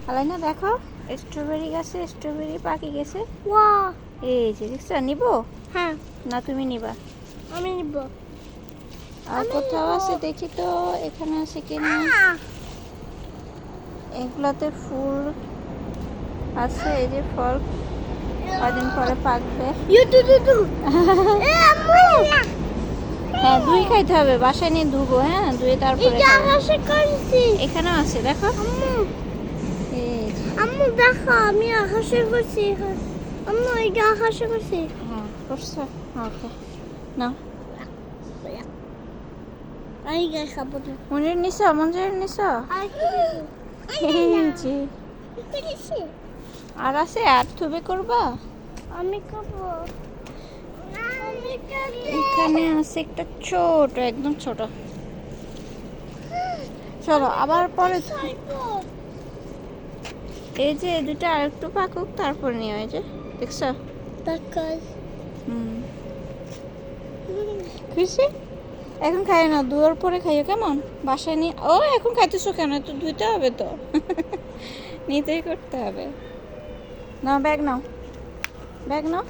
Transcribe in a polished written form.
আলাইনা দেখো, স্ট্রবেরি গাছে স্ট্রবেরি পাকি গেছে। ওয়াও, এই যে দেখছো, নিবো হ্যাঁ না তুমি নিবা? আমি নিব। আর আমি কোথাও নিবো। আছে দেখি তো, এখানে আছে কিনা। এগুলাতে ফুল আছে, এই যে ফল কদিন পরে পাকবে। এ আম্মু, হ্যাঁ, দুই খাইতে হবে, বাসায় নিয়ে ধুবো। হ্যাঁ, ধুয়ে তারপরে এটা খাবে। আকাশে করছি। এখানেও আছে দেখো। আম্মু, এই যে, আম্মু দেখো আমি আকাশে করছি। আম্মু এটা আকাশে করছি। হ্যাঁ করছো, ওকে নাও। আই গাছ খাবো না। মনির নিছো, মঞ্জুরের নিছো। আর কি দেবো? এই যে, কি করেছি? আর আছে, আর থুবে করবা। আমি খাবো। আমি খাবো। এখানে আছে একটা ছোট, একদম ছোট। চলো আবার পরে। এই যে এই দুটো আর একটু পাকুক, তারপর নিয়ে, এই যে দেখছো। হুম, খুশি? এখন খাই না, দুয়ার পরে খাইও কেমন? বাসায় নিয়ে ও এখন খাইতেছো কেন? তো ধুইতে হবে তো। নিতেই করতে হবে। নাও ব্যাগ নাও, ব্যাগ নাও।